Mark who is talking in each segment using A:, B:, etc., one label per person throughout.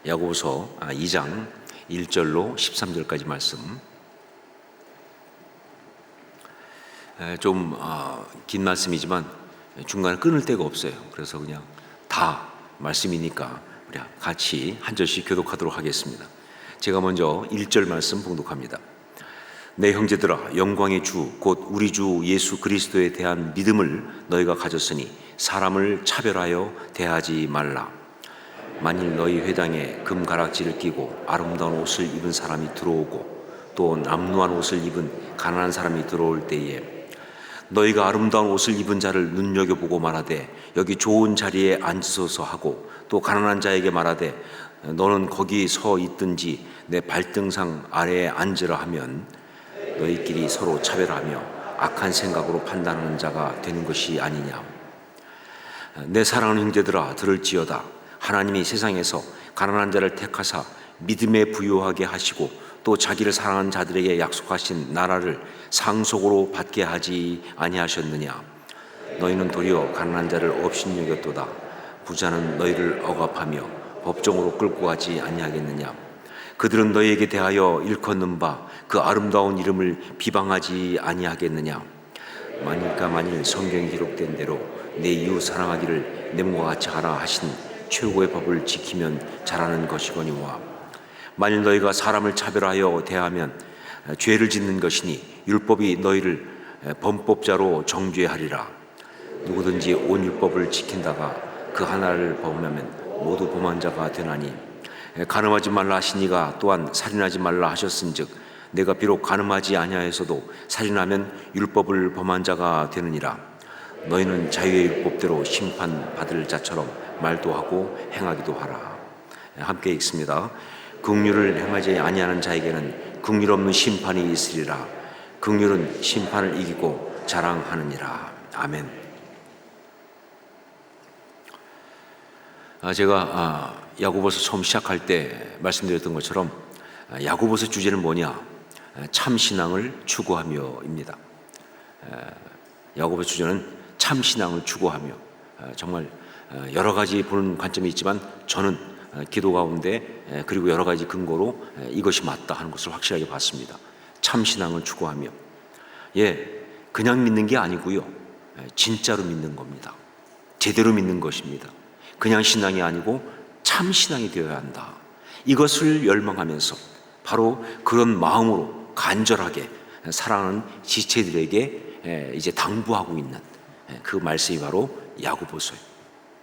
A: 야고보서 2장 1절로 13절까지 말씀. 좀 긴 말씀이지만 중간에 끊을 데가 없어요. 그래서 그냥 다 말씀이니까 우리 같이 한 절씩 교독하도록 하겠습니다. 제가 먼저 1절 말씀 봉독합니다. 내 형제들아, 영광의 주 곧 우리 주 예수 그리스도에 대한 믿음을 너희가 가졌으니 사람을 차별하여 대하지 말라. 만일 너희 회당에 금가락지를 끼고 아름다운 옷을 입은 사람이 들어오고 또 남루한 옷을 입은 가난한 사람이 들어올 때에 너희가 아름다운 옷을 입은 자를 눈여겨보고 말하되 여기 좋은 자리에 앉으소서 하고 또 가난한 자에게 말하되 너는 거기 서 있든지 내 발등상 아래에 앉으라 하면 너희끼리 서로 차별하며 악한 생각으로 판단하는 자가 되는 것이 아니냐. 내 사랑하는 형제들아, 들을지어다. 하나님이 세상에서 가난한 자를 택하사 믿음에 부요하게 하시고 또 자기를 사랑하는 자들에게 약속하신 나라를 상속으로 받게 하지 아니하셨느냐. 너희는 도리어 가난한 자를 업신여겼도다. 부자는 너희를 억압하며 법정으로 끌고 가지 아니하겠느냐. 그들은 너희에게 대하여 일컫는 바 그 아름다운 이름을 비방하지 아니하겠느냐. 만일 성경에 기록된 대로 내 이웃 사랑하기를 내 몸과 같이 하라 하신 최고의 법을 지키면 잘하는 것이거니와 만일 너희가 사람을 차별하여 대하면 죄를 짓는 것이니 율법이 너희를 범법자로 정죄하리라. 누구든지 온 율법을 지킨다가 그 하나를 범하면 모두 범한 자가 되나니 간음하지 말라 하시니가 또한 살인하지 말라 하셨은즉 내가 비록 간음하지 아니하여서도 살인하면 율법을 범한 자가 되느니라. 너희는 자유의 율법대로 심판받을 자처럼 말도 하고 행하기도 하라. 함께 읽습니다. 긍휼을 행하지 아니하는 자에게는 긍휼 없는 심판이 있으리라. 긍휼은 심판을 이기고 자랑하느니라. 아멘. 제가 야고보서 처음 시작할 때 말씀드렸던 것처럼 야고보서 주제는 뭐냐? 참신앙을 추구하며입니다. 야고보서 주제는 참신앙을 추구하며, 정말 여러 가지 보는 관점이 있지만 저는 기도 가운데 그리고 여러 가지 근거로 이것이 맞다 하는 것을 확실하게 봤습니다. 참신앙을 추구하며, 그냥 믿는 게 아니고요, 진짜로 믿는 겁니다. 제대로 믿는 것입니다. 그냥 신앙이 아니고 참신앙이 되어야 한다. 이것을 열망하면서 바로 그런 마음으로 간절하게 사랑하는 지체들에게 이제 당부하고 있는 그 말씀이 바로 야고보서예요.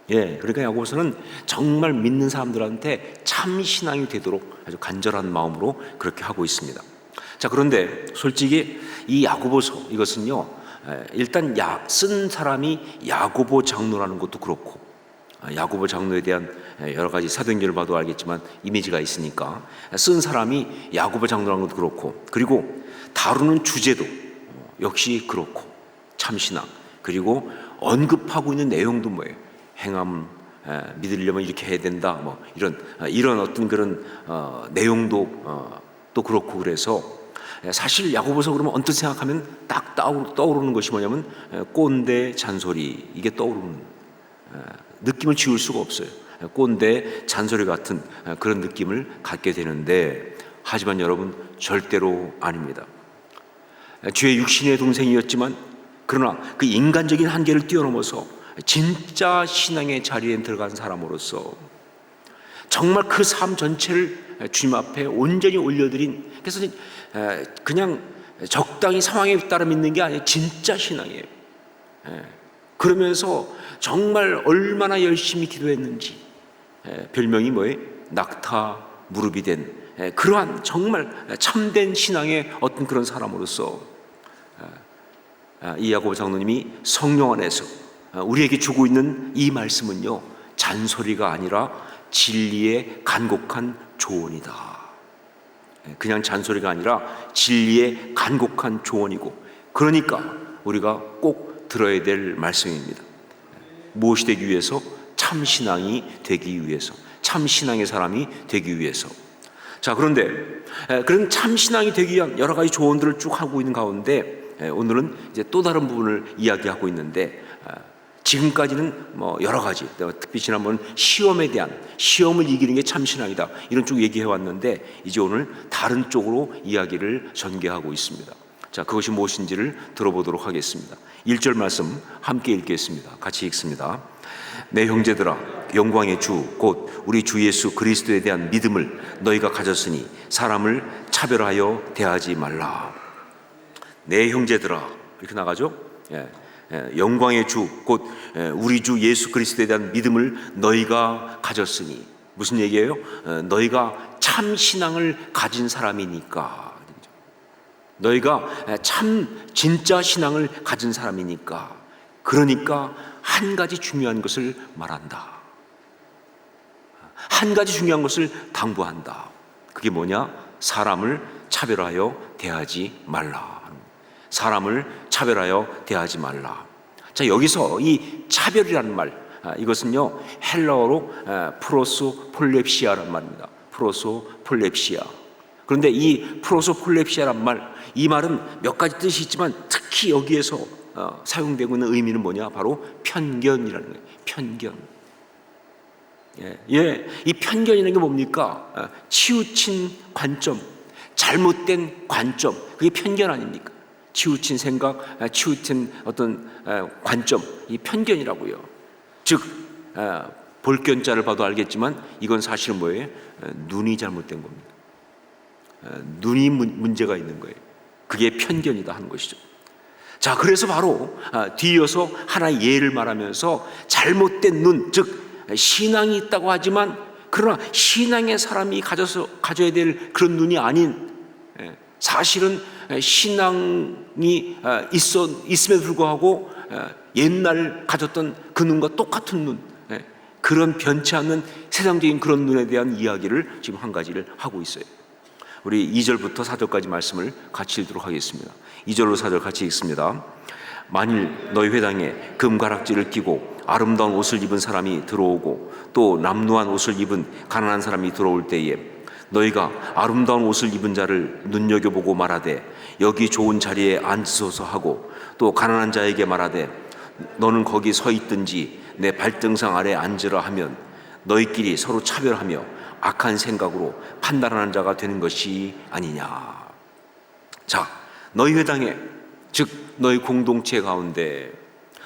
A: 그러니까 야고보서는 정말 믿는 사람들한테 참 신앙이 되도록 아주 간절한 마음으로 그렇게 하고 있습니다. 자, 그런데 솔직히 이 야고보서 이것은요, 일단 쓴 사람이 야고보 장로라는 것도 그렇고, 야고보 장로에 대한 여러 가지 사도행전을 봐도 알겠지만 이미지가 있으니까 쓴 사람이 야고보 장로라는 것도 그렇고, 그리고 다루는 주제도 역시 그렇고, 참신앙, 그리고 언급하고 있는 내용도 뭐예요? 행함 믿으려면 이렇게 해야 된다, 뭐 이런 어떤 그런 내용도 또 그렇고, 그래서 사실 야고보서 그러면 언뜻 생각하면 딱 떠오르는 것이 뭐냐면 꼰대 잔소리, 이게 떠오르는, 느낌을 지울 수가 없어요. 꼰대 잔소리 같은 그런 느낌을 갖게 되는데, 하지만 여러분 절대로 아닙니다. 죄의 육신의 동생이었지만 그러나 그 인간적인 한계를 뛰어넘어서 진짜 신앙의 자리에 들어간 사람으로서 정말 그 삶 전체를 주님 앞에 온전히 올려드린, 그래서 그냥 적당히 상황에 따라 믿는 게 아니에요. 진짜 신앙이에요. 그러면서 정말 얼마나 열심히 기도했는지, 별명이 뭐예요? 낙타 무릎이 된 그러한 정말 참된 신앙의 어떤 그런 사람으로서 이 야고보 장로님이 성령 안에서 우리에게 주고 있는 이 말씀은요, 잔소리가 아니라 진리의 간곡한 조언이다. 그냥 잔소리가 아니라 진리의 간곡한 조언이고, 그러니까 우리가 꼭 들어야 될 말씀입니다. 무엇이 되기 위해서? 참신앙이 되기 위해서, 참신앙의 사람이 되기 위해서. 자, 그런데 그런 참신앙이 되기 위한 여러 가지 조언들을 쭉 하고 있는 가운데 오늘은 이제 또 다른 부분을 이야기하고 있는데, 지금까지는 뭐 여러 가지, 특히 지난번 시험을 이기는 게 참 신앙이다, 이런 쪽 얘기해 왔는데, 이제 오늘 다른 쪽으로 이야기를 전개하고 있습니다. 자, 그것이 무엇인지를 들어보도록 하겠습니다. 1절 말씀 함께 읽겠습니다. 같이 읽습니다. 내 형제들아, 영광의 주 곧 우리 주 예수 그리스도에 대한 믿음을 너희가 가졌으니 사람을 차별하여 대하지 말라. 내 형제들아, 이렇게 나가죠. 영광의 주 곧 우리 주 예수 그리스도에 대한 믿음을 너희가 가졌으니, 무슨 얘기예요? 너희가 참 신앙을 가진 사람이니까, 너희가 참 진짜 신앙을 가진 사람이니까, 그러니까 한 가지 중요한 것을 말한다. 한 가지 중요한 것을 당부한다. 그게 뭐냐? 사람을 차별하여 대하지 말라. 사람을 차별하여 대하지 말라. 자, 여기서 이 차별이라는 말, 이것은요 헬라어로 프로소폴렙시아란 말입니다. 프로소폴렙시아. 그런데 이 프로소폴렙시아란 말, 이 말은 몇 가지 뜻이 있지만 특히 여기에서 사용되고 있는 의미는 뭐냐? 바로 편견이라는 거예요. 편견. 이 편견이라는 게 뭡니까? 치우친 관점, 잘못된 관점, 그게 편견 아닙니까? 치우친 생각, 치우친 어떤 관점, 이 편견이라고요. 즉 볼견자를 봐도 알겠지만 이건 사실은 뭐예요? 눈이 잘못된 겁니다. 눈이 문제가 있는 거예요. 그게 편견이다 하는 것이죠. 자, 그래서 바로 뒤이어서 하나의 예를 말하면서 잘못된 눈, 즉 신앙이 있다고 하지만 그러나 신앙의 사람이 가져야 될 그런 눈이 아닌, 사실은 신앙이 있음에도 불구하고 옛날 가졌던 그 눈과 똑같은 눈, 그런 변치 않는 세상적인 그런 눈에 대한 이야기를 지금 한 가지를 하고 있어요. 우리 2절부터 4절까지 말씀을 같이 읽도록 하겠습니다. 2절로 4절 같이 읽습니다. 만일 너희 회당에 금가락지를 끼고 아름다운 옷을 입은 사람이 들어오고 또 남루한 옷을 입은 가난한 사람이 들어올 때에 너희가 아름다운 옷을 입은 자를 눈여겨보고 말하되 여기 좋은 자리에 앉으소서 하고 또 가난한 자에게 말하되 너는 거기 서 있든지 내 발등상 아래 앉으라 하면 너희끼리 서로 차별하며 악한 생각으로 판단하는 자가 되는 것이 아니냐. 자, 너희 회당에, 즉 너희 공동체 가운데,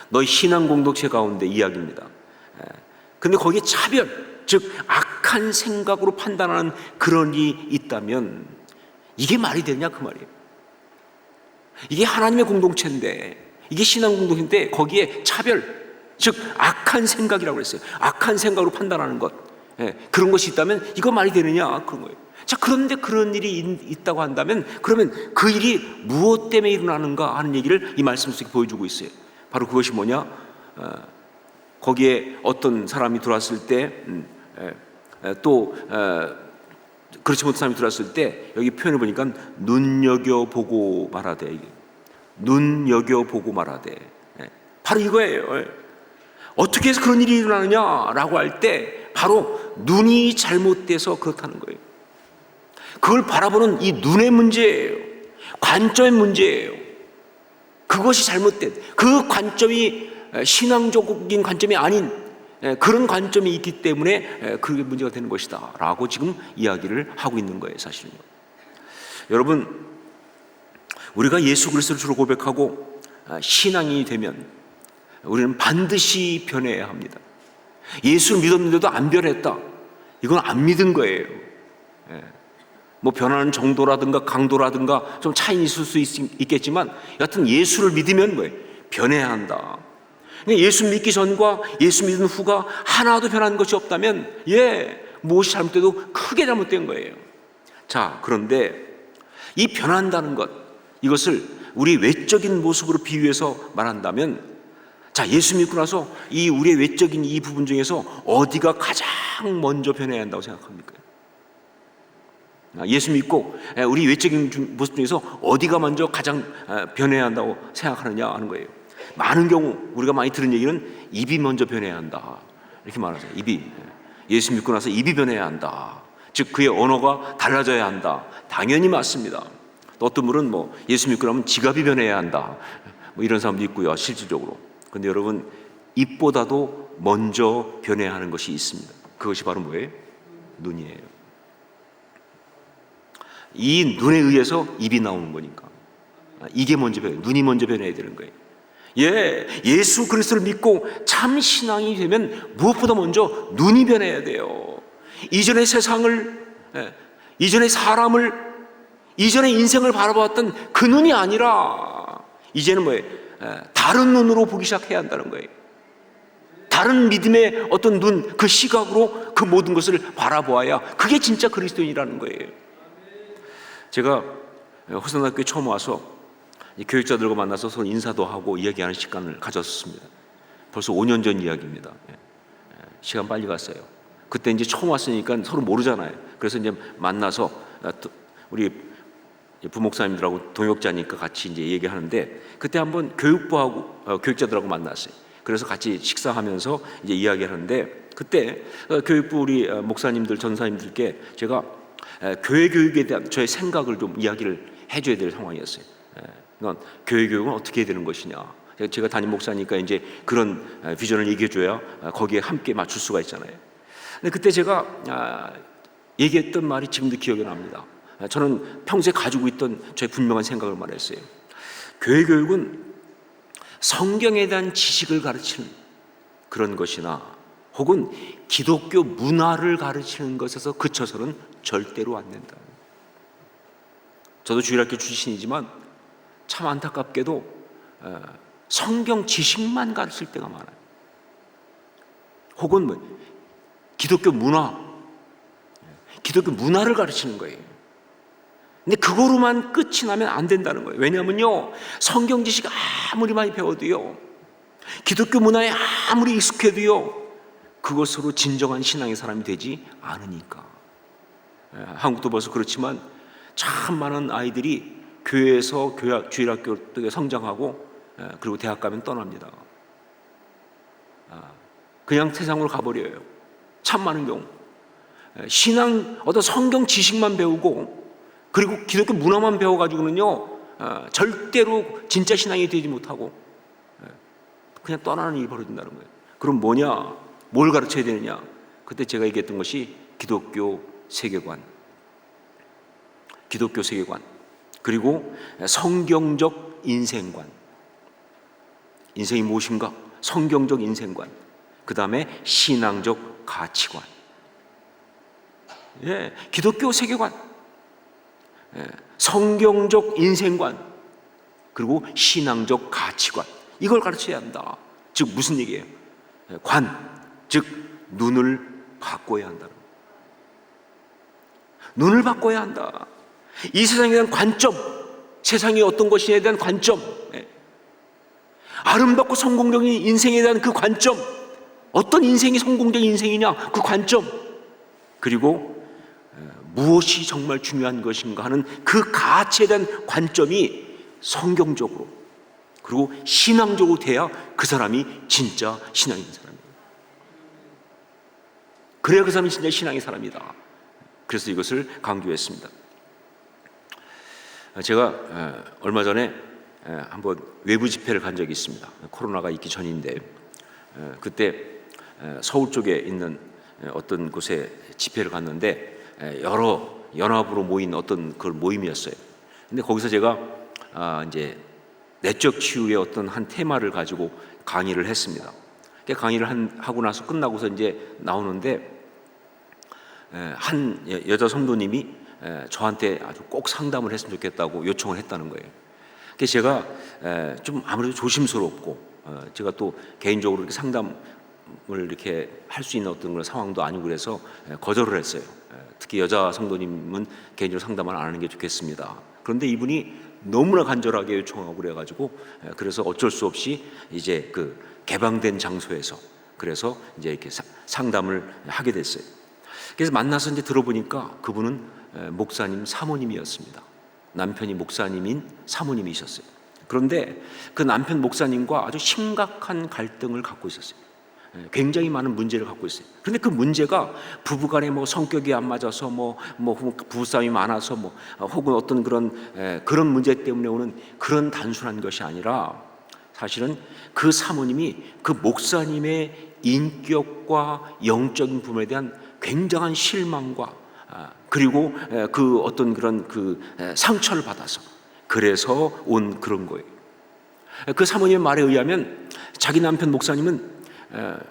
A: 너희 신앙 공동체 가운데 이야기입니다. 근데 거기에 차별, 즉 악한 생각으로 판단하는 그런 일이 있다면 이게 말이 되냐 그 말이에요. 이게 하나님의 공동체인데, 이게 신앙 공동체인데 거기에 차별, 즉 악한 생각이라고 그랬어요. 악한 생각으로 판단하는 것, 그런 것이 있다면 이거 말이 되느냐 그런 거예요. 자, 그런데 그런 일이 있다고 한다면 그러면 그 일이 무엇 때문에 일어나는가 하는 얘기를 이 말씀 속에 보여주고 있어요. 바로 그것이 뭐냐? 거기에 어떤 사람이 들어왔을 때, 또 그렇지 못한 사람이 들어왔을 때, 여기 표현을 보니까 눈여겨보고 말하되, 눈여겨보고 말하되, 바로 이거예요. 어떻게 해서 그런 일이 일어나느냐라고 할 때 바로 눈이 잘못돼서 그렇다는 거예요. 그걸 바라보는 이 눈의 문제예요. 관점의 문제예요. 그것이 잘못된, 그 관점이 신앙적인 관점이 아닌 그런 관점이 있기 때문에 그게 문제가 되는 것이다 라고 지금 이야기를 하고 있는 거예요. 사실은요. 여러분, 우리가 예수 그리스도를 주로 고백하고 신앙이 되면 우리는 반드시 변해야 합니다. 예수를 믿었는데도 안 변했다, 이건 안 믿은 거예요. 뭐 변하는 정도라든가 강도라든가 좀 차이는 있을 수 있겠지만 여하튼 예수를 믿으면 뭐예요? 변해야 한다. 예수 믿기 전과 예수 믿은 후가 하나도 변한 것이 없다면 무엇이 잘못돼도 크게 잘못된 거예요. 자, 그런데 이 변한다는 것, 이것을 우리 외적인 모습으로 비유해서 말한다면, 자, 예수 믿고 나서 이 우리의 외적인 이 부분 중에서 어디가 가장 먼저 변해야 한다고 생각합니까? 예수 믿고 우리 외적인 모습 중에서 어디가 먼저 가장 변해야 한다고 생각하느냐 하는 거예요. 많은 경우 우리가 많이 들은 얘기는 입이 먼저 변해야 한다, 이렇게 말하죠. 입이, 예수 믿고 나서 입이 변해야 한다, 즉 그의 언어가 달라져야 한다. 당연히 맞습니다. 또 어떤 분은 예수 믿고 나면 지갑이 변해야 한다, 이런 사람도 있고요, 실질적으로. 근데 여러분, 입보다도 먼저 변해야 하는 것이 있습니다. 그것이 바로 뭐예요? 눈이에요. 이 눈에 의해서 입이 나오는 거니까. 이게 먼저 변해요. 눈이 먼저 변해야 되는 거예요. 예수 그리스도를 믿고 참 신앙이 되면 무엇보다 먼저 눈이 변해야 돼요. 이전의 세상을, 이전의 사람을, 이전의 인생을 바라봤던 그 눈이 아니라 이제는 뭐예요? 다른 눈으로 보기 시작해야 한다는 거예요. 다른 믿음의 어떤 눈, 그 시각으로 그 모든 것을 바라보아야 그게 진짜 그리스도인이라는 거예요. 제가 호산학교에 처음 와서 교육자들과 만나서 서로 인사도 하고 이야기하는 시간을 가졌습니다. 벌써 5년 전 이야기입니다. 시간 빨리 갔어요. 그때 이제 처음 왔으니까 서로 모르잖아요. 그래서 이제 만나서 우리 부목사님들하고 동역자니까 같이 이제 얘기하는데, 그때 한번 교육부하고 교육자들하고 만났어요. 그래서 같이 식사하면서 이제 이야기하는데, 그때 교육부 우리 목사님들 전사님들께 제가 교회 교육에 대한 저의 생각을 좀 이야기를 해줘야 될 상황이었어요. 그러니까 교회 교육은 어떻게 해야 되는 것이냐. 제가 담임 목사니까 이제 그런 비전을 얘기해줘야 거기에 함께 맞출 수가 있잖아요. 근데 그때 제가 얘기했던 말이 지금도 기억이 납니다. 저는 평소에 가지고 있던 저의 분명한 생각을 말했어요. 교회 교육은 성경에 대한 지식을 가르치는 그런 것이나 혹은 기독교 문화를 가르치는 것에서 그쳐서는 절대로 안 된다. 저도 주일학교 출신이지만 참 안타깝게도 성경 지식만 가르칠 때가 많아요. 혹은 기독교 문화를 가르치는 거예요. 근데 그거로만 끝이 나면 안 된다는 거예요. 왜냐하면요, 성경 지식 아무리 많이 배워도요, 기독교 문화에 아무리 익숙해도요, 그것으로 진정한 신앙의 사람이 되지 않으니까. 한국도 벌써 그렇지만 참 많은 아이들이 교회에서 주일학교 때 성장하고 그리고 대학 가면 떠납니다. 그냥 세상으로 가버려요. 참 많은 경우. 신앙, 어떤 성경 지식만 배우고 그리고 기독교 문화만 배워가지고는요, 절대로 진짜 신앙이 되지 못하고 그냥 떠나는 일이 벌어진다는 거예요. 그럼 뭐냐? 뭘 가르쳐야 되느냐? 그때 제가 얘기했던 것이 기독교 세계관, 그리고 성경적 인생관. 인생이 무엇인가? 성경적 인생관. 그 다음에 신앙적 가치관. 기독교 세계관, 성경적 인생관, 그리고 신앙적 가치관. 이걸 가르쳐야 한다. 즉 무슨 얘기예요? 즉 눈을 바꿔야 한다. 눈을 바꿔야 한다. 이 세상에 대한 관점, 세상이 어떤 것이냐에 대한 관점, 아름답고 성공적인 인생에 대한 그 관점, 어떤 인생이 성공적인 인생이냐 그 관점, 그리고 무엇이 정말 중요한 것인가 하는 그 가치에 대한 관점이 성경적으로 그리고 신앙적으로 돼야 그 사람이 진짜 신앙인 사람이에요. 그래야 그 사람이 진짜 신앙의 사람이다. 그래서 이것을 강조했습니다. 제가 얼마 전에 한번 외부 집회를 간 적이 있습니다. 코로나가 있기 전인데, 그때 서울 쪽에 있는 어떤 곳에 집회를 갔는데 여러 연합으로 모인 어떤 그 모임이었어요. 근데 거기서 제가 이제 내적 치유의 어떤 한 테마를 가지고 강의를 했습니다. 강의를 하고 나서 끝나고서 이제 나오는데 한 여자 성도님이 저한테 아주 꼭 상담을 했으면 좋겠다고 요청을 했다는 거예요. 그래서 제가 좀 아무래도 조심스럽고 제가 또 개인적으로 이렇게 상담을 이렇게 할 수 있는 어떤 그런 상황도 아니고 그래서 거절을 했어요. 특히 여자 성도님은 개인적으로 상담을 안 하는 게 좋겠습니다. 그런데 이분이 너무나 간절하게 요청하고 그래가지고 그래서 어쩔 수 없이 이제 그 개방된 장소에서 그래서 이제 이렇게 상담을 하게 됐어요. 그래서 만나서 이제 들어보니까 그분은 목사님 사모님이었습니다. 남편이 목사님인 사모님이셨어요. 그런데 그 남편 목사님과 아주 심각한 갈등을 갖고 있었어요. 굉장히 많은 문제를 갖고 있어요. 그런데 그 문제가 부부간에 뭐 성격이 안 맞아서 뭐 부부싸움이 많아서 혹은 어떤 그런 문제 때문에 오는 그런 단순한 것이 아니라 사실은 그 사모님이 그 목사님의 인격과 영적인 부분에 대한 굉장한 실망과 그리고 그 어떤 그런 그 상처를 받아서 그래서 온 그런 거예요. 그 사모님의 말에 의하면 자기 남편 목사님은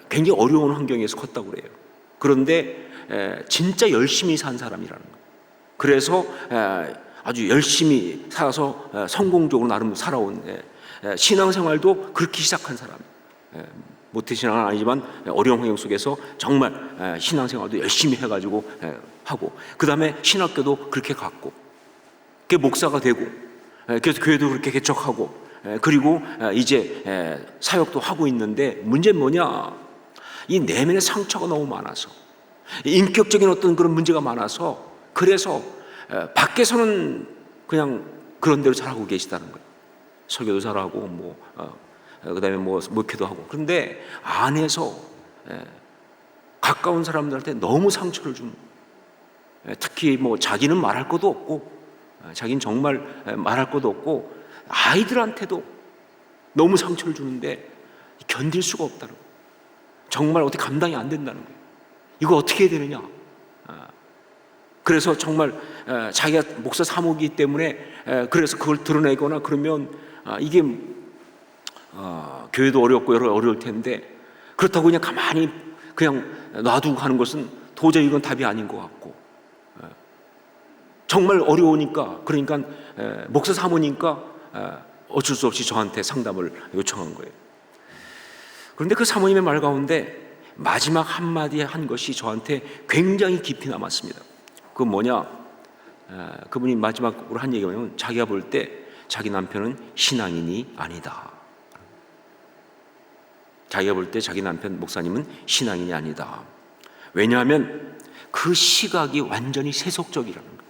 A: 굉장히 어려운 환경에서 컸다고 그래요. 그런데 진짜 열심히 산 사람이라는 거예요. 그래서 아주 열심히 살아서 성공적으로 나름 살아온 신앙생활도 그렇게 시작한 사람. 모태신앙은 아니지만 어려운 환경 속에서 정말 신앙생활도 열심히 해가지고 하고, 그 다음에 신학교도 그렇게 갔고, 그게 목사가 되고, 그래서 교회도 그렇게 개척하고, 그리고 이제 사역도 하고 있는데, 문제는 뭐냐? 이 내면의 상처가 너무 많아서, 인격적인 어떤 그런 문제가 많아서, 그래서 밖에서는 그냥 그런 대로 잘하고 계시다는 거예요. 설교도 잘하고 그다음에 목회도 하고. 그런데 안에서 가까운 사람들한테 너무 상처를 주는, 특히 자기는 말할 것도 없고, 자기는 정말 말할 것도 없고, 아이들한테도 너무 상처를 주는데 견딜 수가 없다는 거예요. 정말 어떻게 감당이 안 된다는 거예요. 이거 어떻게 해야 되느냐? 그래서 정말 자기가 목사 사모이기 때문에 그래서 그걸 드러내거나 그러면 이게 교회도 어렵고 여러 어려울 텐데, 그렇다고 그냥 가만히 그냥 놔두고 가는 것은 도저히 이건 답이 아닌 것 같고, 정말 어려우니까, 그러니까 목사 사모니까 어쩔 수 없이 저한테 상담을 요청한 거예요. 그런데 그 사모님의 말 가운데 마지막 한마디 한 것이 저한테 굉장히 깊이 남았습니다. 그건 뭐냐? 그분이 마지막으로 한 얘기가 뭐냐면, 자기가 볼 때 자기 남편은 신앙인이 아니다. 자기가 볼 때 자기 남편 목사님은 신앙인이 아니다. 왜냐하면 그 시각이 완전히 세속적이라는 거예요.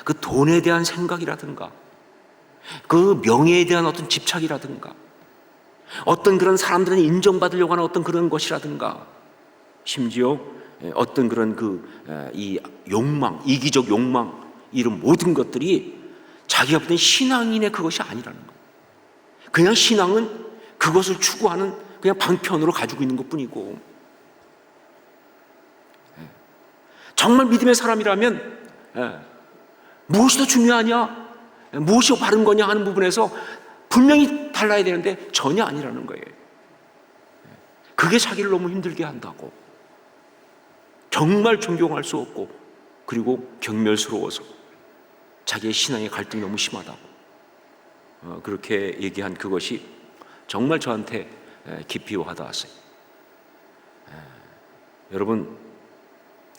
A: 그 돈에 대한 생각이라든가, 그 명예에 대한 어떤 집착이라든가, 어떤 그런 사람들은 인정받으려고 하는 어떤 그런 것이라든가, 심지어 어떤 그런 이 욕망, 이기적 욕망, 이런 모든 것들이 자기가 보는 신앙인의 그것이 아니라는 거예요. 그냥 신앙은 그것을 추구하는 그냥 방편으로 가지고 있는 것뿐이고, 정말 믿음의 사람이라면 무엇이 더 중요하냐, 무엇이 바른 거냐 하는 부분에서 분명히 달라야 되는데 전혀 아니라는 거예요. 그게 자기를 너무 힘들게 한다고, 정말 존경할 수 없고, 그리고 경멸스러워서 자기의 신앙의 갈등이 너무 심하다고 그렇게 얘기한 그것이 정말 저한테 깊이 와닿았어요. 여러분,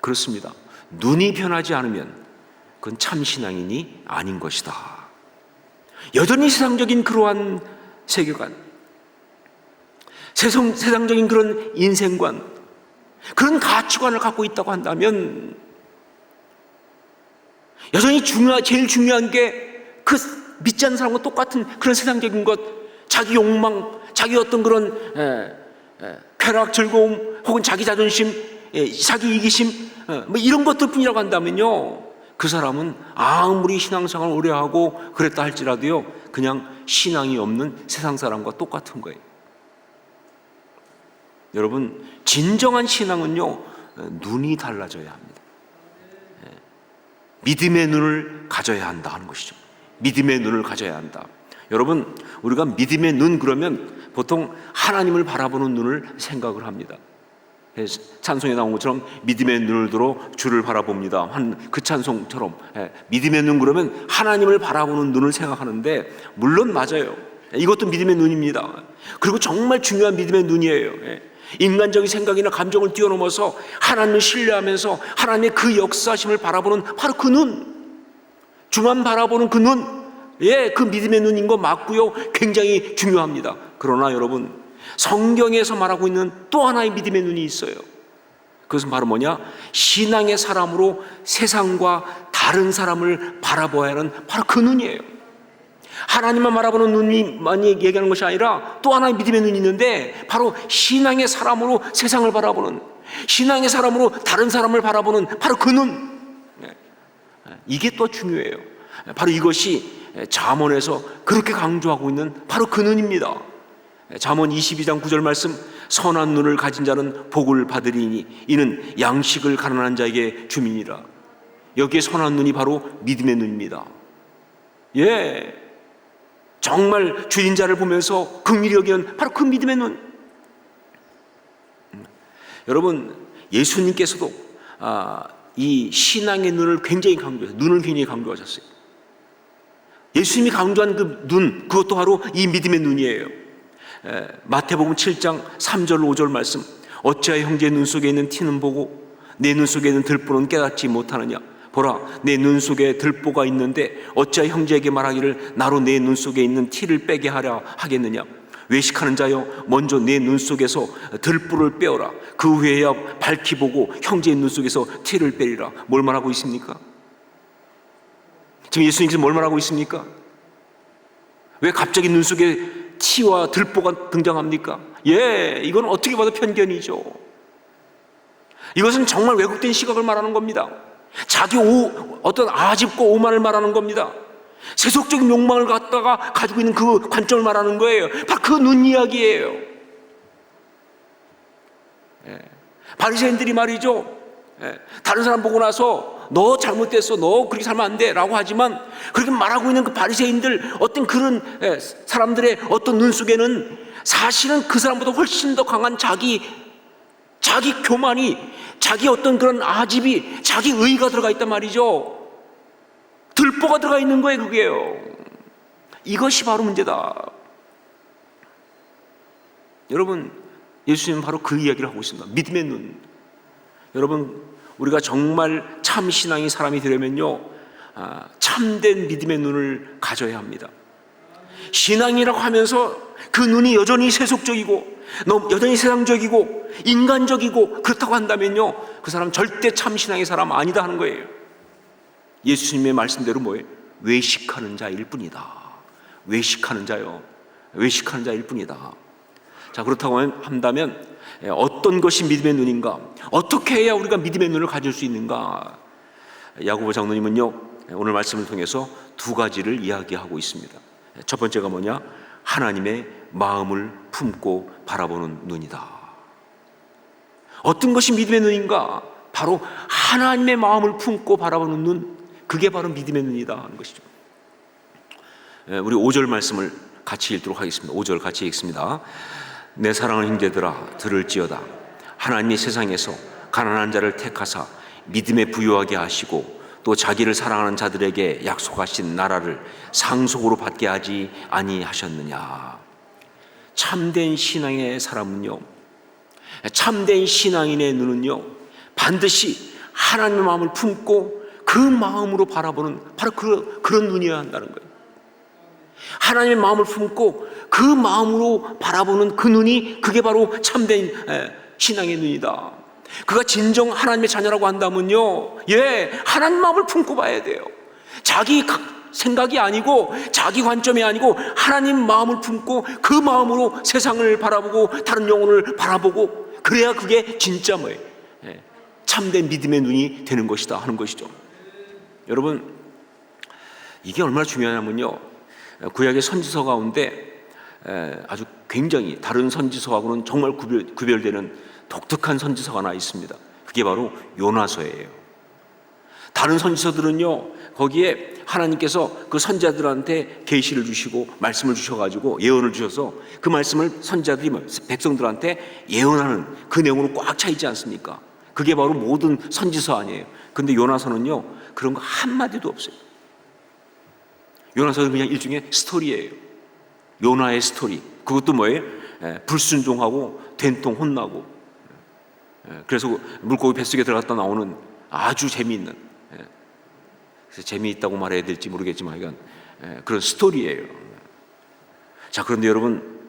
A: 그렇습니다. 눈이 변하지 않으면 그건 참 신앙인이 아닌 것이다. 여전히 세상적인 그러한 세계관, 세상적인 그런 인생관, 그런 가치관을 갖고 있다고 한다면, 여전히 제일 중요한 게 그 믿지 않는 사람과 똑같은 그런 세상적인 것, 자기 욕망, 자기 어떤 그런 쾌락, 즐거움, 혹은 자기 자존심, 자기 이기심, 이런 것들 뿐이라고 한다면요, 그 사람은 아무리 신앙생활을 오래 하고 그랬다 할지라도요, 그냥 신앙이 없는 세상 사람과 똑같은 거예요. 여러분, 진정한 신앙은요, 눈이 달라져야 합니다. 믿음의 눈을 가져야 한다 하는 것이죠. 믿음의 눈을 가져야 한다. 여러분, 우리가 믿음의 눈 그러면 보통 하나님을 바라보는 눈을 생각을 합니다. 찬송에 나온 것처럼 믿음의 눈을 들어 주를 바라봅니다 한 그 찬송처럼, 믿음의 눈 그러면 하나님을 바라보는 눈을 생각하는데, 물론 맞아요. 이것도 믿음의 눈입니다. 그리고 정말 중요한 믿음의 눈이에요. 인간적인 생각이나 감정을 뛰어넘어서 하나님을 신뢰하면서 하나님의 그 역사심을 바라보는 바로 그 눈, 주만 바라보는 그 눈, 그 믿음의 눈인 거 맞고요, 굉장히 중요합니다. 그러나 여러분, 성경에서 말하고 있는 또 하나의 믿음의 눈이 있어요. 그것은 바로 뭐냐? 신앙의 사람으로 세상과 다른 사람을 바라봐야 하는 바로 그 눈이에요. 하나님만 바라보는 눈이 얘기하는 것이 아니라 또 하나의 믿음의 눈이 있는데, 바로 신앙의 사람으로 세상을 바라보는, 신앙의 사람으로 다른 사람을 바라보는 바로 그 눈, 이게 또 중요해요. 바로 이것이 잠언에서 그렇게 강조하고 있는 바로 그 눈입니다. 잠언 22장 9절 말씀, 선한 눈을 가진 자는 복을 받으리니 이는 양식을 가난한 자에게 줌이니라. 여기에 선한 눈이 바로 믿음의 눈입니다. 예, 정말 죄인 자를 보면서 긍휼히 여기는 바로 그 믿음의 눈. 여러분, 예수님께서도 이 신앙의 눈을 굉장히 강조해서 눈을 굉장히 강조하셨어요. 예수님이 강조한 그 눈, 그것도 바로 이 믿음의 눈이에요. 마태복음 7장 3절 5절 말씀, 어찌하여 형제의 눈 속에 있는 티는 보고 내 눈 속에 있는 들보는 깨닫지 못하느냐. 보라, 내 눈 속에 들보가 있는데 어찌하여 형제에게 말하기를 나로 내 눈 속에 있는 티를 빼게 하려 하겠느냐. 외식하는 자여, 먼저 내 눈 속에서 들보를 빼어라. 그 후에야 밝히 보고 형제의 눈 속에서 티를 빼리라. 뭘 말하고 있습니까? 지금 예수님께서 뭘 말하고 있습니까? 왜 갑자기 눈 속에 티와 들보가 등장합니까? 예, 이건 어떻게 봐도 편견이죠. 이것은 정말 왜곡된 시각을 말하는 겁니다. 자기 어떤 아집과 오만을 말하는 겁니다. 세속적인 욕망을 갖다가 가지고 있는 그 관점을 말하는 거예요. 바로 그 눈 이야기예요. 바리새인들이 말이죠, 다른 사람 보고 나서 너 잘못됐어, 너 그렇게 살면 안 돼 라고 하지만 그렇게 말하고 있는 그 바리새인들, 어떤 그런 사람들의 어떤 눈 속에는 사실은 그 사람보다 훨씬 더 강한 자기 교만이, 자기 어떤 그런 아집이, 자기 의의가 들어가 있단 말이죠. 들보가 들어가 있는 거예요. 그게요. 이것이 바로 문제다. 여러분, 예수님은 바로 그 이야기를 하고 있습니다. 믿음의 눈. 여러분, 우리가 정말 참 신앙의 사람이 되려면요, 참된 믿음의 눈을 가져야 합니다. 신앙이라고 하면서 그 눈이 여전히 세속적이고 여전히 세상적이고 인간적이고 그렇다고 한다면요, 그 사람 절대 참 신앙의 사람 아니다 하는 거예요. 예수님의 말씀대로 뭐예요? 외식하는 자일 뿐이다. 외식하는 자요. 외식하는 자일 뿐이다. 자, 그렇다고 한다면 어떤 것이 믿음의 눈인가? 어떻게 해야 우리가 믿음의 눈을 가질 수 있는가? 야고보 장로님은요, 오늘 말씀을 통해서 두 가지를 이야기하고 있습니다. 첫 번째가 뭐냐? 하나님의 마음을 품고 바라보는 눈이다. 어떤 것이 믿음의 눈인가? 바로 하나님의 마음을 품고 바라보는 눈, 그게 바로 믿음의 눈이다 하는 것이죠. 우리 5절 말씀을 같이 읽도록 하겠습니다. 5절 같이 읽습니다. 내 사랑하는 형제들아, 들을지어다. 하나님이 세상에서 가난한 자를 택하사 믿음에 부유하게 하시고 또 자기를 사랑하는 자들에게 약속하신 나라를 상속으로 받게 하지 아니하셨느냐. 참된 신앙의 사람은요, 참된 신앙인의 눈은요, 반드시 하나님의 마음을 품고 그 마음으로 바라보는 바로 그런 눈이어야 한다는 거예요. 하나님의 마음을 품고 그 마음으로 바라보는 그 눈이, 그게 바로 참된 신앙의 눈이다. 그가 진정 하나님의 자녀라고 한다면요, 예, 하나님 마음을 품고 봐야 돼요. 자기 생각이 아니고 자기 관점이 아니고 하나님 마음을 품고 그 마음으로 세상을 바라보고 다른 영혼을 바라보고, 그래야 그게 진짜 뭐예요? 참된 믿음의 눈이 되는 것이다 하는 것이죠. 여러분, 이게 얼마나 중요하냐면요, 구약의 선지서 가운데 아주 굉장히 다른 선지서하고는 정말 구별되는 독특한 선지서가 하나 있습니다. 그게 바로 요나서예요. 다른 선지서들은요, 거기에 하나님께서 그 선지자들한테 계시를 주시고 말씀을 주셔가지고 예언을 주셔서 그 말씀을 선지자들이 백성들한테 예언하는 그 내용으로 꽉 차 있지 않습니까? 그게 바로 모든 선지서 아니에요. 근데 요나서는요, 그런 거 한마디도 없어요. 요나서는 그냥 일종의 스토리예요. 요나의 스토리. 그것도 뭐예요? 불순종하고 된통 혼나고, 그래서 물고기 뱃속에 들어갔다 나오는 아주 재미있는, 그래서 재미있다고 말해야 될지 모르겠지만 이건 그런 스토리예요. 자, 그런데 여러분,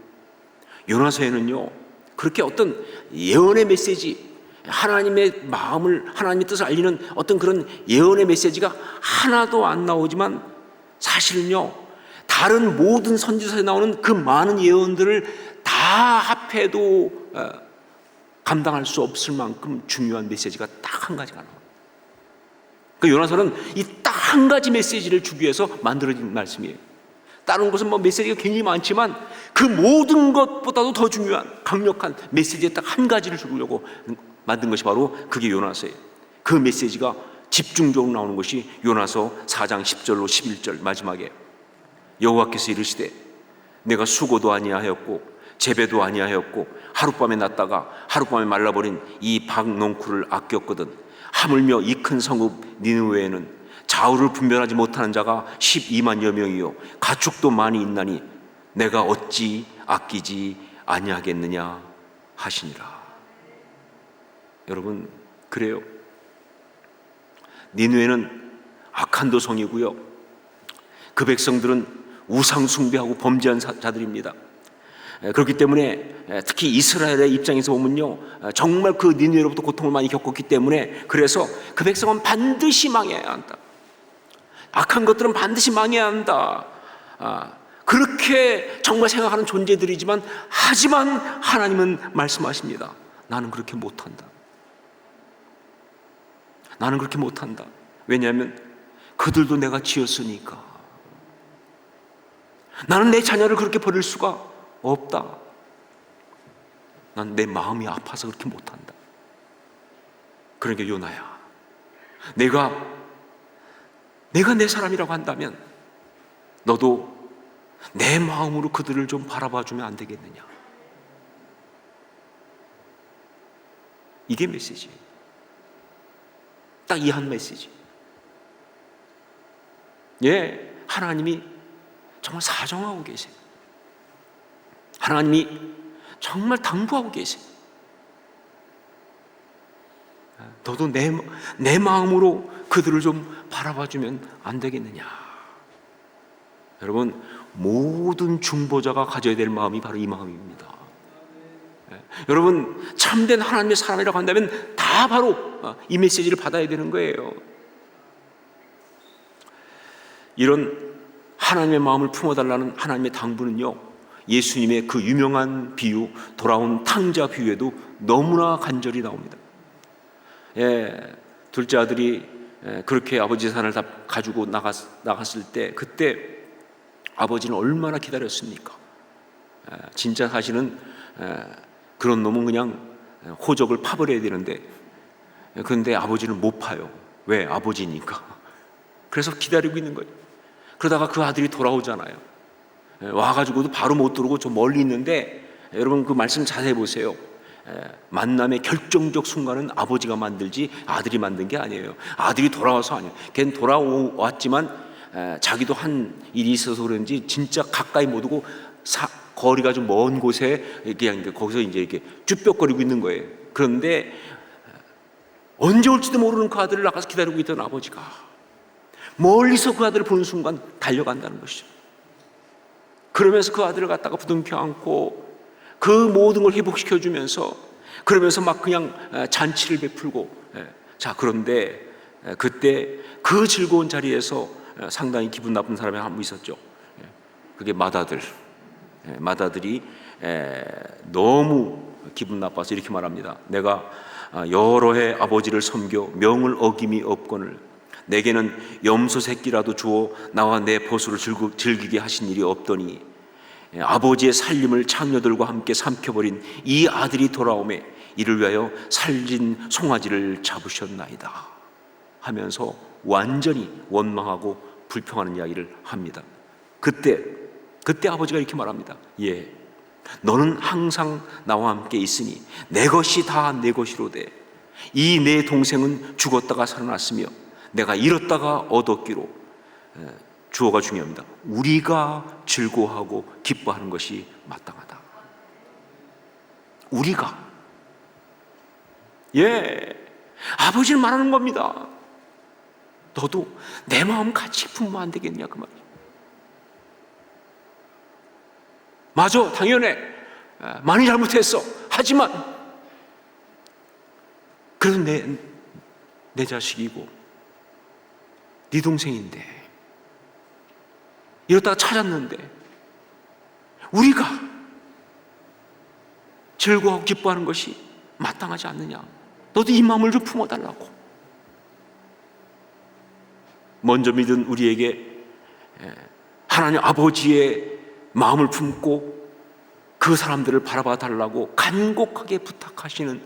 A: 요나서에는요, 그렇게 어떤 예언의 메시지, 하나님의 마음을, 하나님의 뜻을 알리는 어떤 그런 예언의 메시지가 하나도 안 나오지만, 사실은요, 다른 모든 선지서에 나오는 그 많은 예언들을 다 합해도 감당할 수 없을 만큼 중요한 메시지가 딱 한 가지가 나와요. 그 요나서는 이 딱 한 가지 메시지를 주기 위해서 만들어진 말씀이에요. 다른 것은 뭐 메시지가 굉장히 많지만 그 모든 것보다도 더 중요한 강력한 메시지에 딱 한 가지를 주려고 만든 것이 바로 그게 요나서예요. 그 메시지가 집중적으로 나오는 것이 요나서 4장 10절로 11절 마지막에 여호와께서 이르시되 내가 수고도 아니하였고 재배도 아니하였고 하룻밤에 났다가 하룻밤에 말라버린 이 박농쿨을 아꼈거든. 하물며 이 큰 성읍 니느웨에는 좌우를 분별하지 못하는 자가 12만여 명이요 가축도 많이 있나니 내가 어찌 아끼지 아니하겠느냐 하시니라. 여러분, 그래요. 니느웨는 악한 도성이고요, 그 백성들은 우상 숭배하고 범죄한 자들입니다. 그렇기 때문에 특히 이스라엘의 입장에서 보면요, 정말 그 니느웨로부터 고통을 많이 겪었기 때문에 그래서 그 백성은 반드시 망해야 한다. 악한 것들은 반드시 망해야 한다. 그렇게 정말 생각하는 존재들이지만 하지만 하나님은 말씀하십니다. 나는 그렇게 못한다. 나는 그렇게 못한다. 왜냐하면 그들도 내가 지었으니까. 나는 내 자녀를 그렇게 버릴 수가 없다. 난 내 마음이 아파서 그렇게 못한다. 그러니까 요나야, 내가 내 사람이라고 한다면 너도 내 마음으로 그들을 좀 바라봐주면 안 되겠느냐. 이게 메시지예요. 딱 이 한 메시지. 예, 하나님이 정말 사정하고 계세요. 하나님이 정말 당부하고 계세요. 너도 내 마음으로 그들을 좀 바라봐주면 안 되겠느냐. 여러분, 모든 중보자가 가져야 될 마음이 바로 이 마음입니다. 여러분, 참된 하나님의 사람이라고 한다면 다 바로 이 메시지를 받아야 되는 거예요. 이런 하나님의 마음을 품어달라는 하나님의 당부는요, 예수님의 그 유명한 비유, 돌아온 탕자 비유에도 너무나 간절히 나옵니다. 예, 둘째 아들이 그렇게 아버지 재산을 다 가지고 나갔을 때 그때 아버지는 얼마나 기다렸습니까? 진짜 사실은 그런 놈은 그냥 호적을 파버려야 되는데, 그런데 아버지는 못 파요. 왜? 아버지니까. 그래서 기다리고 있는 거예요. 그러다가 그 아들이 돌아오잖아요. 와가지고도 바로 못 들어오고 좀 멀리 있는데, 여러분 그 말씀 자세히 보세요. 만남의 결정적 순간은 아버지가 만들지 아들이 만든 게 아니에요. 아들이 돌아와서 아니에요. 걔는 돌아왔지만 자기도 한 일이 있어서 그런지 진짜 가까이 못 오고 거리가 좀 먼 곳에 그냥 거기서 이제 이렇게 쭈뼛거리고 있는 거예요. 그런데 언제 올지도 모르는 그 아들을 나가서 기다리고 있던 아버지가 멀리서 그 아들을 보는 순간 달려간다는 것이죠. 그러면서 그 아들을 갖다가 부둥켜 안고 그 모든 걸 회복시켜 주면서, 그러면서 막 그냥 잔치를 베풀고, 자, 그런데 그때 그 즐거운 자리에서 상당히 기분 나쁜 사람이 한 분 있었죠. 그게 맏아들이 너무 기분 나빠서 이렇게 말합니다. 내가 여러 해 아버지를 섬겨 명을 어김이 없거늘 내게는 염소 새끼라도 주어 나와 내 보수를 즐기게 하신 일이 없더니 아버지의 살림을 장녀들과 함께 삼켜버린 이 아들이 돌아오매 이를 위하여 살진 송아지를 잡으셨나이다 하면서 완전히 원망하고 불평하는 이야기를 합니다. 그때 아버지가 이렇게 말합니다. 예, 너는 항상 나와 함께 있으니 내 것이 다 내 것이로되 이 내 동생은 죽었다가 살아났으며 내가 잃었다가 얻었기로, 주어가 중요합니다. 우리가 즐거워하고 기뻐하는 것이 마땅하다. 우리가, 예, 아버지는 말하는 겁니다. 너도 내 마음 같이 품으면 안 되겠냐 그 말이에요. 맞아, 당연해. 많이 잘못했어. 하지만 그래도 내 자식이고 네 동생인데 이러다가 찾았는데 우리가 즐거워하고 기뻐하는 것이 마땅하지 않느냐. 너도 이 마음을 좀 품어달라고. 먼저 믿은 우리에게 하나님 아버지의 마음을 품고 그 사람들을 바라봐 달라고 간곡하게 부탁하시는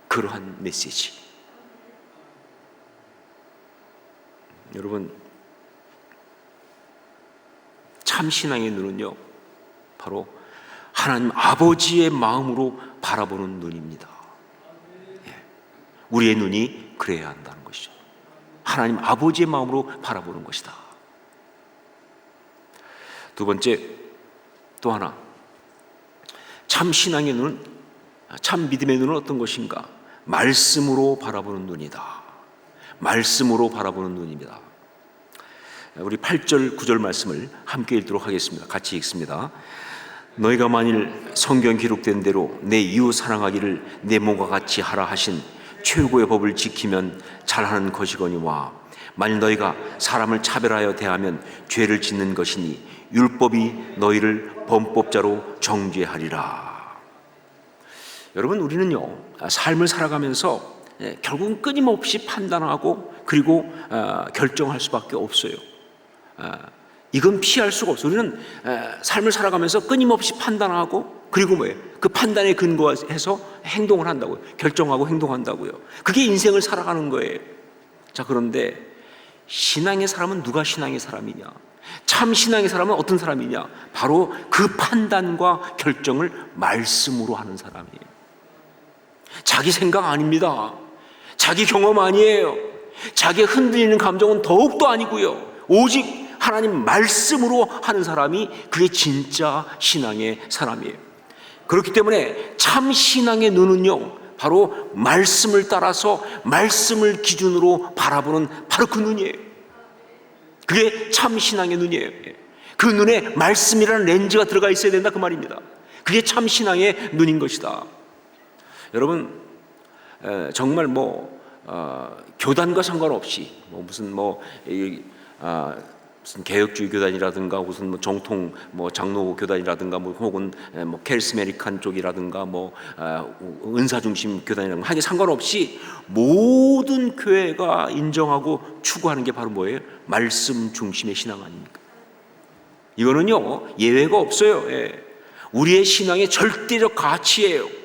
A: 그러한 메시지. 여러분, 참 신앙의 눈은요, 바로 하나님 아버지의 마음으로 바라보는 눈입니다. 우리의 눈이 그래야 한다는 것이죠. 하나님 아버지의 마음으로 바라보는 것이다. 두 번째, 또 하나, 참 신앙의 눈은, 참 믿음의 눈은 어떤 것인가? 말씀으로 바라보는 눈이다. 말씀으로 바라보는 눈입니다. 우리 8절 9절 말씀을 함께 읽도록 하겠습니다. 같이 읽습니다. 너희가 만일 성경 기록된 대로 내 이웃 사랑하기를 내 몸과 같이 하라 하신 최고의 법을 지키면 잘하는 것이거니와, 만일 너희가 사람을 차별하여 대하면 죄를 짓는 것이니 율법이 너희를 범법자로 정죄하리라. 여러분, 우리는요, 삶을 살아가면서 결국은 끊임없이 판단하고 그리고 결정할 수밖에 없어요. 이건 피할 수가 없어요. 우리는 삶을 살아가면서 끊임없이 판단하고 그리고 뭐예요? 그 판단에 근거해서 행동을 한다고요. 결정하고 행동한다고요. 그게 인생을 살아가는 거예요. 자, 그런데 신앙의 사람은 누가 신앙의 사람이냐? 참 신앙의 사람은 어떤 사람이냐? 바로 그 판단과 결정을 말씀으로 하는 사람이에요. 자기 생각 아닙니다. 자기 경험 아니에요. 자기 흔들리는 감정은 더욱도 아니고요. 오직 하나님 말씀으로 하는 사람이 그게 진짜 신앙의 사람이에요. 그렇기 때문에 참 신앙의 눈은요, 바로 말씀을 따라서 말씀을 기준으로 바라보는 바로 그 눈이에요. 그게 참 신앙의 눈이에요. 그 눈에 말씀이라는 렌즈가 들어가 있어야 된다, 그 말입니다. 그게 참 신앙의 눈인 것이다. 여러분, 정말 교단과 상관없이 무슨 개혁주의 교단이라든가 무슨 정통 장로 교단이라든가 혹은 캐리스메릭한 쪽이라든가 은사 중심 교단이라든가 하기 상관없이 모든 교회가 인정하고 추구하는 게 바로 뭐예요? 말씀 중심의 신앙 아닙니까? 이거는요, 예외가 없어요. 우리의 신앙의 절대적 가치예요.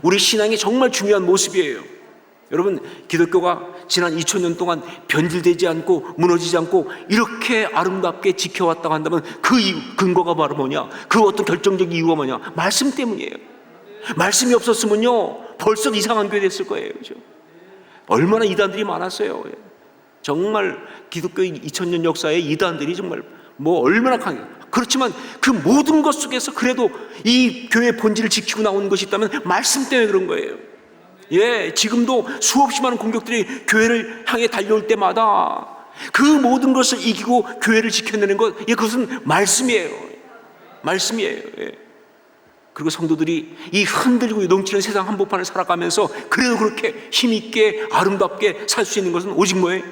A: 우리 신앙이 정말 중요한 모습이에요. 여러분, 기독교가 지난 2000년 동안 변질되지 않고 무너지지 않고 이렇게 아름답게 지켜왔다고 한다면 그 이유, 근거가 바로 뭐냐? 그 어떤 결정적 이유가 뭐냐? 말씀 때문이에요. 말씀이 없었으면요, 벌써 이상한 교회 됐을 거예요. 그렇죠? 얼마나 이단들이 많았어요. 정말 기독교 2000년 역사에 이단들이 정말 얼마나 강해요. 그렇지만 그 모든 것 속에서 그래도 이 교회의 본질을 지키고 나오는 것이 있다면 말씀 때문에 그런 거예요. 지금도 수없이 많은 공격들이 교회를 향해 달려올 때마다 그 모든 것을 이기고 교회를 지켜내는 것, 그것은 말씀이에요. 말씀이에요. 그리고 성도들이 이 흔들리고 넘치는 세상 한복판을 살아가면서 그래도 그렇게 힘있게 아름답게 살 수 있는 것은 오직 뭐예요?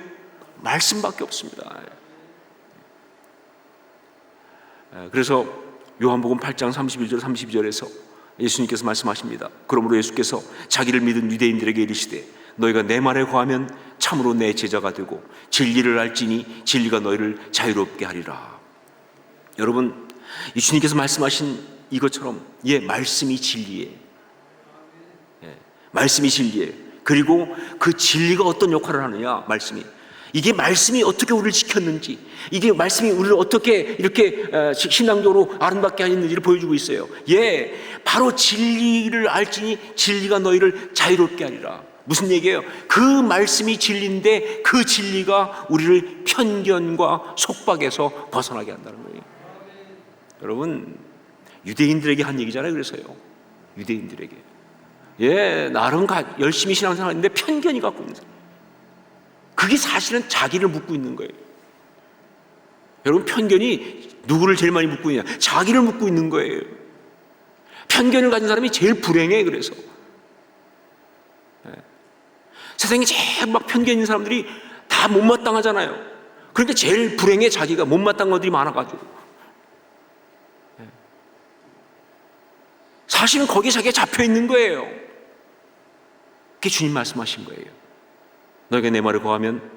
A: 말씀밖에 없습니다. 그래서 요한복음 8장 31절 32절에서 예수님께서 말씀하십니다. 그러므로 예수께서 자기를 믿은 유대인들에게 이르시되 너희가 내 말에 거하면 참으로 내 제자가 되고 진리를 알지니 진리가 너희를 자유롭게 하리라. 여러분, 예수님께서 말씀하신 이것처럼 말씀이 진리예요. 말씀이 진리예요. 그리고 그 진리가 어떤 역할을 하느냐? 이게 말씀이 어떻게 우리를 지켰는지, 이게 말씀이 우리를 어떻게 이렇게 신앙적으로 아름답게 하였는지를 보여주고 있어요. 바로 진리를 알지니 진리가 너희를 자유롭게 하리라. 무슨 얘기예요? 그 말씀이 진리인데 그 진리가 우리를 편견과 속박에서 벗어나게 한다는 거예요. 여러분, 유대인들에게 한 얘기잖아요. 그래서요, 유대인들에게 나름 열심히 신앙생활했는데 편견이 갖고 있는 사람, 그게 사실은 자기를 묻고 있는 거예요. 여러분, 편견이 누구를 제일 많이 묻고 있냐? 자기를 묻고 있는 거예요. 편견을 가진 사람이 제일 불행해. 그래서 세상에 제일 편견 있는 사람들이 다 못마땅하잖아요. 그러니까 제일 불행해. 자기가 못마땅한 것들이 많아가지고. 사실은 거기에 자기가 잡혀 있는 거예요. 그게 주님 말씀하신 거예요. 너희가 내 말을 거하면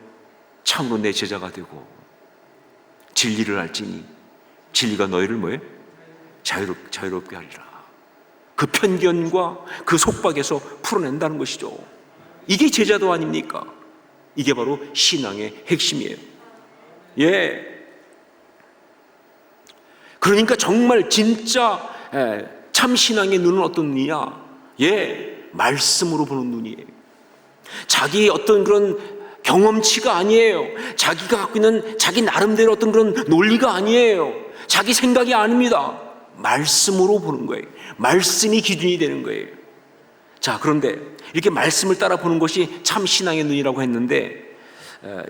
A: 참으로 내 제자가 되고 진리를 알지니 진리가 너희를 뭐예요? 자유롭게 하리라. 그 편견과 그 속박에서 풀어낸다는 것이죠. 이게 제자도 아닙니까? 이게 바로 신앙의 핵심이에요. 그러니까 정말 진짜 참 신앙의 눈은 어떤 눈이냐? 말씀으로 보는 눈이에요. 자기의 어떤 그런 경험치가 아니에요. 자기가 갖고 있는 자기 나름대로 어떤 그런 논리가 아니에요. 자기 생각이 아닙니다. 말씀으로 보는 거예요. 말씀이 기준이 되는 거예요. 자, 그런데 이렇게 말씀을 따라 보는 것이 참 신앙의 눈이라고 했는데,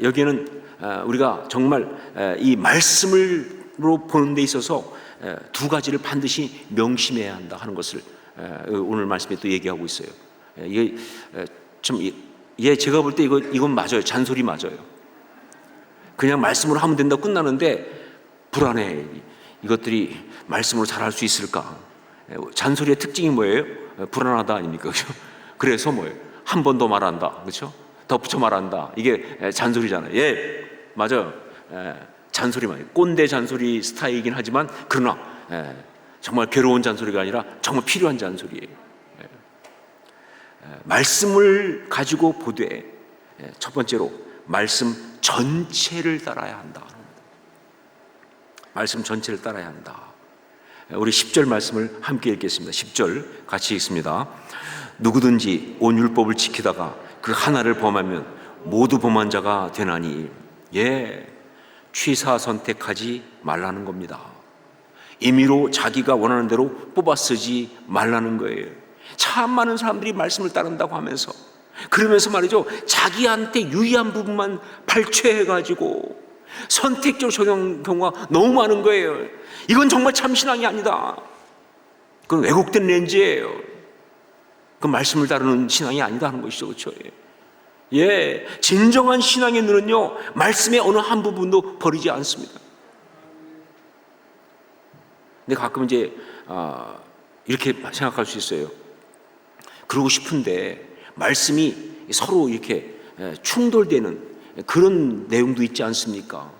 A: 여기에는 우리가 정말 이 말씀으로 보는 데 있어서 두 가지를 반드시 명심해야 한다 하는 것을 오늘 말씀에 또 얘기하고 있어요. 이게 좀 제가 볼 때 이건 맞아요. 잔소리 맞아요. 그냥 말씀으로 하면 된다고 끝나는데 불안해. 이것들이 말씀으로 잘할 수 있을까? 잔소리의 특징이 뭐예요? 불안하다 아닙니까? 그래서 뭐예요? 한 번 더 말한다. 그렇죠? 덧붙여 말한다. 이게 잔소리잖아요. 맞아요. 잔소리 말이에요. 꼰대 잔소리 스타일이긴 하지만 그러나 정말 괴로운 잔소리가 아니라 정말 필요한 잔소리예요. 말씀을 가지고 보되 첫 번째로 말씀 전체를 따라야 한다. 말씀 전체를 따라야 한다. 우리 10절 말씀을 함께 읽겠습니다. 10절 같이 읽습니다. 누구든지 온 율법을 지키다가 그 하나를 범하면 모두 범한 자가 되나니. 취사 선택하지 말라는 겁니다. 임의로 자기가 원하는 대로 뽑아 쓰지 말라는 거예요. 참 많은 사람들이 말씀을 따른다고 하면서 그러면서 말이죠, 자기한테 유리한 부분만 발췌해가지고 선택적으로 적용하는 경우가 너무 많은 거예요. 이건 정말 참신앙이 아니다. 그건 왜곡된 렌즈예요. 그 말씀을 따르는 신앙이 아니다 하는 것이죠. 그렇죠? 진정한 신앙의 눈은요, 말씀의 어느 한 부분도 버리지 않습니다. 근데 가끔 이제 이렇게 생각할 수 있어요. 그러고 싶은데 말씀이 서로 이렇게 충돌되는 그런 내용도 있지 않습니까?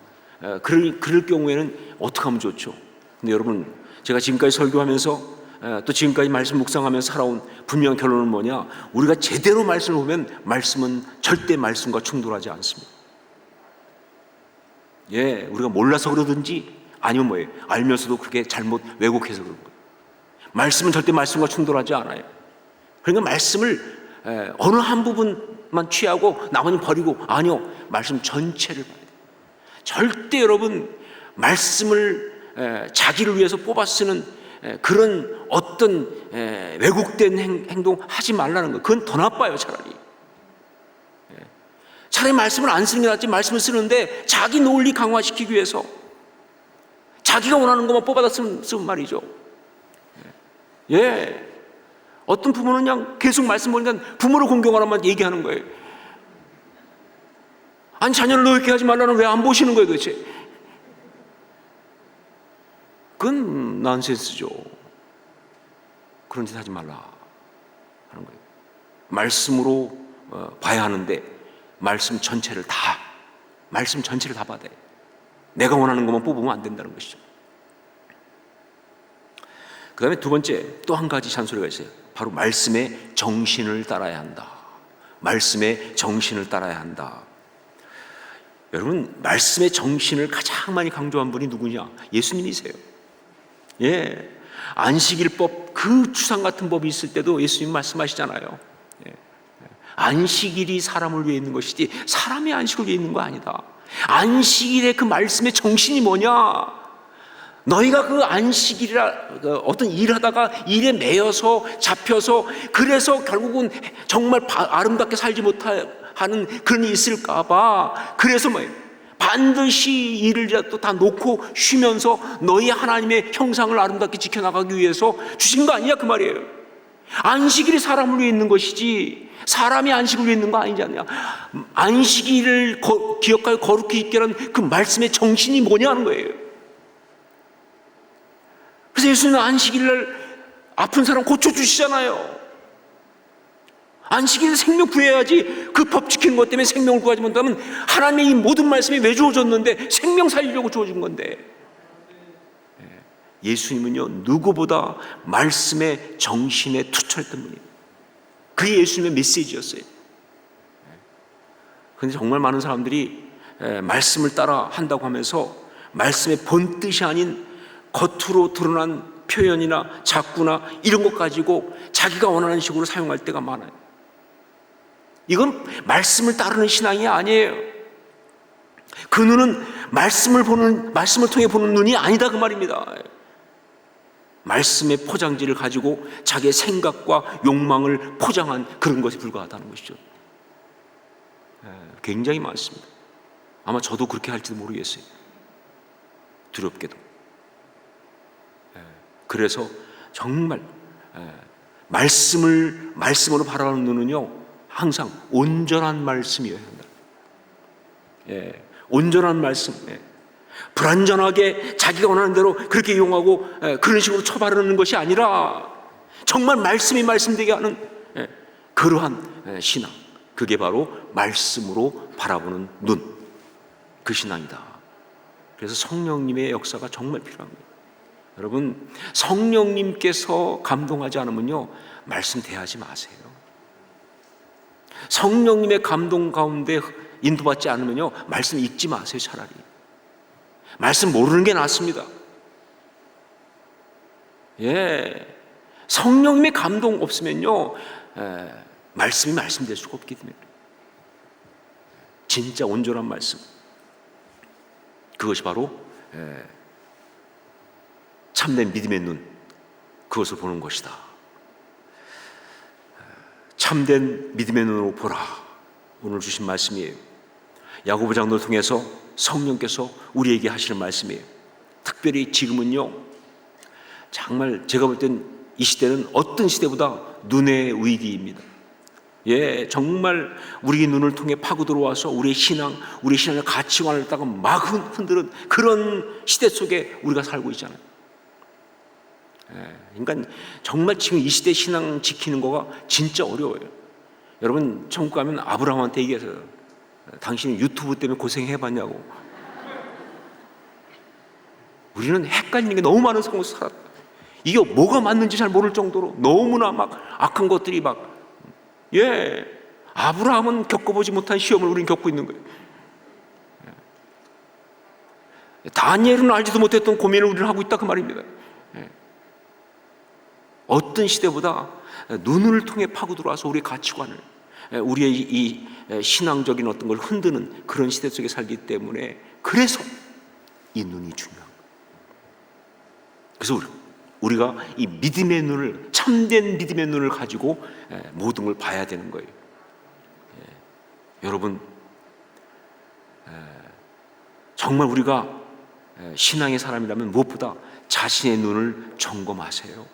A: 그럴 경우에는 어떻게 하면 좋죠? 근데 여러분, 제가 지금까지 설교하면서 또 지금까지 말씀 묵상하면서 살아온 분명한 결론은 뭐냐? 우리가 제대로 말씀을 보면 말씀은 절대 말씀과 충돌하지 않습니다. 우리가 몰라서 그러든지 아니면 뭐예요? 알면서도 그렇게 잘못 왜곡해서 그런 거예요. 말씀은 절대 말씀과 충돌하지 않아요. 그러니까 말씀을 어느 한 부분만 취하고 나머지는 버리고, 아니요, 말씀 전체를 봐야 돼요. 절대 여러분 말씀을 자기를 위해서 뽑아 쓰는 그런 어떤 왜곡된 행동 하지 말라는 거예요. 그건 더 나빠요. 차라리 말씀을 안 쓰는 게 낫지, 말씀을 쓰는데 자기 논리 강화시키기 위해서 자기가 원하는 것만 뽑아다 쓰면 말이죠. 어떤 부모는 그냥 계속 말씀 보니까 부모를 공경하라만 얘기하는 거예요. 아니, 자녀를 노엽게 하지 말라는 왜 안 보시는 거예요 도대체? 그건 난센스죠. 그런 짓 하지 말라 하는 거예요. 말씀으로 봐야 하는데 말씀 전체를 다 봐야 돼. 내가 원하는 것만 뽑으면 안 된다는 것이죠. 그 다음에 두 번째, 또 한 가지 잔소리가 있어요. 바로 말씀의 정신을 따라야 한다. 말씀의 정신을 따라야 한다. 여러분, 말씀의 정신을 가장 많이 강조한 분이 누구냐? 예수님이세요. 안식일법, 그 추상 같은 법이 있을 때도 예수님 말씀하시잖아요. 안식일이 사람을 위해 있는 것이지 사람이 안식을 위해 있는 거 아니다. 안식일의 그 말씀의 정신이 뭐냐? 너희가 그 안식일이라 어떤 일하다가 일에 매여서 잡혀서 그래서 결국은 정말 아름답게 살지 못하는 그런 일이 있을까봐, 그래서 뭐예요? 반드시 일을 다 놓고 쉬면서 너희 하나님의 형상을 아름답게 지켜나가기 위해서 주신 거 아니냐 그 말이에요. 안식일이 사람을 위해 있는 것이지 사람이 안식을 위해 있는 거 아니지 않냐. 안식일을 기억하여 거룩히 있게 하는 그 말씀의 정신이 뭐냐는 거예요. 그래서 예수님은 안식일날 아픈 사람 고쳐주시잖아요. 안식일에 생명 구해야지. 그 법 지키는 것 때문에 생명을 구하지 못하면 하나님의 이 모든 말씀이 왜 주어졌는데? 생명 살리려고 주어진 건데. 예수님은요, 누구보다 말씀의 정신에 투철했던 분이에요. 그게 예수님의 메시지였어요. 그런데 정말 많은 사람들이 말씀을 따라 한다고 하면서 말씀의 본뜻이 아닌 겉으로 드러난 표현이나 작구나 이런 것 가지고 자기가 원하는 식으로 사용할 때가 많아요. 이건 말씀을 따르는 신앙이 아니에요. 그 눈은 말씀을 통해 보는 눈이 아니다, 그 말입니다. 말씀의 포장지를 가지고 자기의 생각과 욕망을 포장한 그런 것에 불과하다는 것이죠. 굉장히 많습니다. 아마 저도 그렇게 할지도 모르겠어요. 두렵게도. 그래서 정말 말씀으로 바라보는 눈은요, 항상 온전한 말씀이어야 한다. 온전한 말씀. 불완전하게 자기가 원하는 대로 그렇게 이용하고 그런 식으로 쳐바르는 것이 아니라 정말 말씀이 말씀되게 하는 그러한 신앙, 그게 바로 말씀으로 바라보는 눈, 그 신앙이다. 그래서 성령님의 역사가 정말 필요합니다. 여러분, 성령님께서 감동하지 않으면요, 말씀 대하지 마세요. 성령님의 감동 가운데 인도받지 않으면요, 말씀 읽지 마세요. 차라리 말씀 모르는 게 낫습니다. 성령님의 감동 없으면요, 말씀이 말씀될 수가 없기 때문에. 진짜 온전한 말씀, 그것이 바로 참된 믿음의 눈, 그것을 보는 것이다. 참된 믿음의 눈으로 보라, 오늘 주신 말씀이에요. 야고보 장로를 통해서 성령께서 우리에게 하시는 말씀이에요. 특별히 지금은요, 정말 제가 볼 땐 이 시대는 어떤 시대보다 눈의 위기입니다. 정말 우리의 눈을 통해 파고 들어와서 우리의 신앙의 가치관을 갖다가 막 흔드는 그런 시대 속에 우리가 살고 있잖아요. 그러니까 정말 지금 이 시대 신앙 지키는 거가 진짜 어려워요. 여러분, 천국 가면 아브라함한테 얘기해서요, 당신이 유튜브 때문에 고생해봤냐고. 우리는 헷갈리는 게 너무 많은 상황에서 살았다. 이게 뭐가 맞는지 잘 모를 정도로 너무나 막 악한 것들이 막, 아브라함은 겪어보지 못한 시험을 우리는 겪고 있는 거예요. 다니엘은 알지도 못했던 고민을 우리는 하고 있다, 그 말입니다. 어떤 시대보다 눈을 통해 파고 들어와서 우리의 가치관을, 우리의 이 신앙적인 어떤 걸 흔드는 그런 시대 속에 살기 때문에, 그래서 이 눈이 중요한 거예요. 그래서 우리가 이 믿음의 눈을, 참된 믿음의 눈을 가지고 모든 걸 봐야 되는 거예요. 여러분, 정말 우리가 신앙의 사람이라면 무엇보다 자신의 눈을 점검하세요.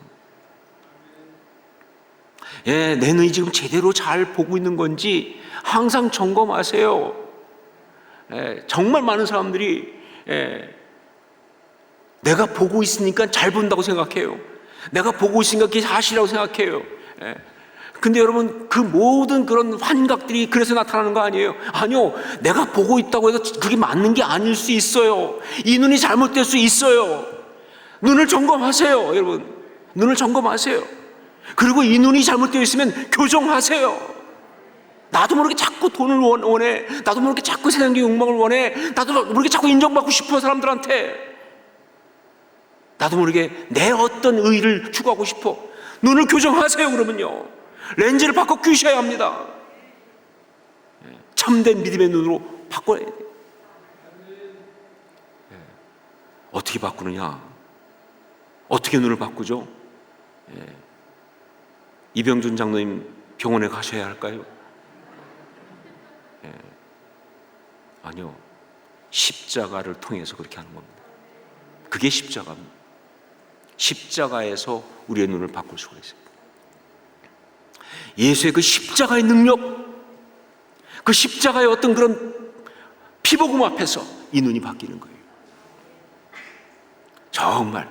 A: 내 눈이 지금 제대로 잘 보고 있는 건지 항상 점검하세요. 정말 많은 사람들이 내가 보고 있으니까 잘 본다고 생각해요. 내가 보고 있으니까 그게 사실이라고 생각해요. 근데 여러분, 그 모든 그런 환각들이 그래서 나타나는 거 아니에요? 아니요, 내가 보고 있다고 해서 그게 맞는 게 아닐 수 있어요. 이 눈이 잘못될 수 있어요. 눈을 점검하세요. 여러분, 눈을 점검하세요. 그리고 이 눈이 잘못되어 있으면 교정하세요. 나도 모르게 자꾸 돈을 원해. 나도 모르게 자꾸 세상의 욕망을 원해. 나도 모르게 자꾸 인정받고 싶어, 사람들한테. 나도 모르게 내 어떤 의의를 추구하고 싶어. 눈을 교정하세요. 그러면요, 렌즈를 바꿔 끼우셔야 합니다. 참된 믿음의 눈으로 바꿔야 돼요. 어떻게 바꾸느냐? 어떻게 눈을 바꾸죠? 이병준 장로님 병원에 가셔야 할까요? 아니요, 십자가를 통해서 그렇게 하는 겁니다. 그게 십자가입니다. 십자가에서 우리의 눈을 바꿀 수가 있어요. 예수의 그 십자가의 능력, 그 십자가의 어떤 그런 피복음 앞에서 이 눈이 바뀌는 거예요. 정말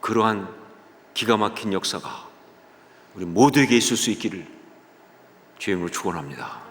A: 그러한 기가 막힌 역사가 우리 모두에게 있을 수 있기를 주의 이름으로 축원합니다.